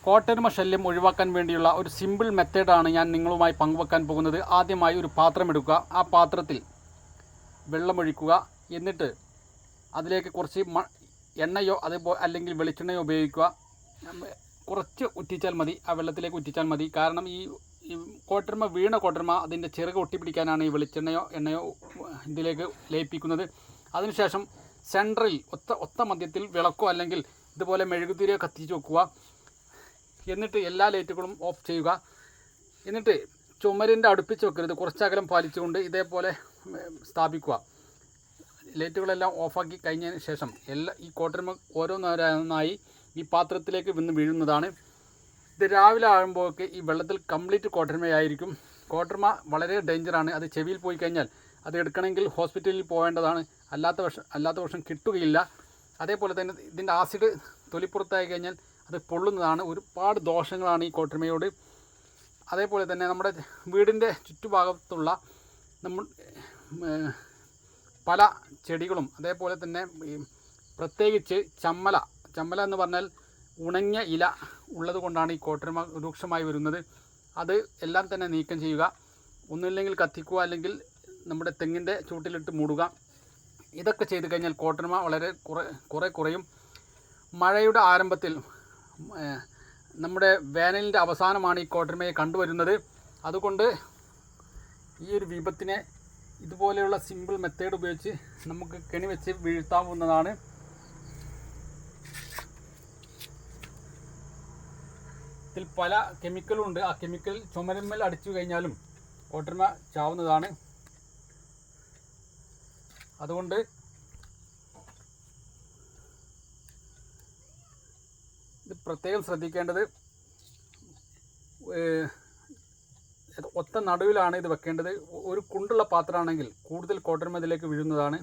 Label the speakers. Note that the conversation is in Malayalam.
Speaker 1: കോട്ടരുമ ശല്യം ഒഴിവാക്കാൻ വേണ്ടിയുള്ള ഒരു സിമ്പിൾ മെത്തേഡാണ് ഞാൻ നിങ്ങളുമായി പങ്കുവെക്കാൻ പോകുന്നത്. ആദ്യമായി ഒരു പാത്രം എടുക്കുക. ആ പാത്രത്തിൽ വെള്ളമൊഴിക്കുക. എന്നിട്ട് അതിലേക്ക് കുറച്ച് എണ്ണയോ അതേപോലെ അല്ലെങ്കിൽ വെളിച്ചെണ്ണയോ ഉപയോഗിക്കുക. കുറച്ച് ഉറ്റിച്ചാൽ മതി, ആ വെള്ളത്തിലേക്ക് ഉറ്റിച്ചാൽ മതി. കാരണം ഈ കോട്ടരുമ വീണ കോട്ടരുമ അതിൻ്റെ ചിറക് ഒട്ടിപ്പിടിക്കാനാണ് ഈ വെളിച്ചെണ്ണയോ എണ്ണയോ ഇതിലേക്ക് ലയിപ്പിക്കുന്നത്. അതിനുശേഷം സെൻറ്ററിൽ ഒത്ത മധ്യത്തിൽ വിളക്കോ അല്ലെങ്കിൽ ഇതുപോലെ മെഴുകുതിരിയോ കത്തിച്ച് വെക്കുക. എന്നിട്ട് എല്ലാ ലൈറ്റുകളും ഓഫ് ചെയ്യുക. എന്നിട്ട് ചുമരിൻ്റെ അടുപ്പിച്ച് വെക്കരുത്, കുറച്ചകലം പാലിച്ചുകൊണ്ട് ഇതേപോലെ സ്ഥാപിക്കുക. ലൈറ്റുകളെല്ലാം ഓഫാക്കി കഴിഞ്ഞതിന് ശേഷം ഈ കോട്ടരുമ ഓരോന്നോരോന്നായി ഈ പാത്രത്തിലേക്ക് വന്ന് വീഴുന്നതാണ്. ഇത് രാവിലെ ആകുമ്പോഴൊക്കെ ഈ വെള്ളത്തിൽ കംപ്ലീറ്റ് കോട്ടരുമയായിരിക്കും. കോട്ടരുമ വളരെ ഡേഞ്ചറാണ്. അത് ചെവിയിൽ പോയി കഴിഞ്ഞാൽ അത് എടുക്കണമെങ്കിൽ ഹോസ്പിറ്റലിൽ പോകേണ്ടതാണ്. അല്ലാത്ത പക്ഷം കിട്ടുകയില്ല. അതേപോലെ തന്നെ ഇതിൻ്റെ ആസിഡ് തൊലിപ്പുറത്തായി കഴിഞ്ഞാൽ അത് പൊള്ളുന്നതാണ്. ഒരുപാട് ദോഷങ്ങളാണ് ഈ കോട്ടരുമയോട്. അതേപോലെ തന്നെ നമ്മുടെ വീടിൻ്റെ ചുറ്റുഭാഗത്തുള്ള പല ചെടികളും അതേപോലെ തന്നെ പ്രത്യേകിച്ച് ചമ്മല എന്ന് പറഞ്ഞാൽ ഉണങ്ങിയ ഇല ഉള്ളത് കൊണ്ടാണ് ഈ കോട്ടരുമ രൂക്ഷമായി വരുന്നത്. അത് എല്ലാം തന്നെ നീക്കം ചെയ്യുക. ഒന്നുമില്ലെങ്കിൽ കത്തിക്കുക, അല്ലെങ്കിൽ നമ്മുടെ തെങ്ങിൻ്റെ ചൂട്ടിലിട്ട് മൂടുക. ഇതൊക്കെ ചെയ്ത് കഴിഞ്ഞാൽ കോട്ടരുമ വളരെ കുറയും. മഴയുടെ ആരംഭത്തിൽ നമ്മുടെ വേനലിൻ്റെ അവസാനമാണ് ഈ കോട്ടരുമയെ കണ്ടുവരുന്നത്. അതുകൊണ്ട് ഈ ഒരു വിപത്തിനെ ഇതുപോലെയുള്ള സിമ്പിൾ മെത്തേഡ് ഉപയോഗിച്ച് നമുക്ക് കെണി വെച്ച് വീഴ്ത്താവുന്നതാണ്. ഇതിൽ പല കെമിക്കലും ഉണ്ട്. ആ കെമിക്കൽ ചുമരുമ്മൽ അടിച്ചു കഴിഞ്ഞാലും കോട്ടരുമ ചാവുന്നതാണ്. അതുകൊണ്ട് ഇത് പ്രത്യേകം ശ്രദ്ധിക്കേണ്ടത്. ഒത്ത നടുവിലാണ് ഇത് വെക്കേണ്ടത്. ഒരു കുണ്ടുള്ള പാത്രമാണെങ്കിൽ കൂടുതൽ കോട്ടരുമ ഇതിലേക്ക് വീഴുന്നതാണ്.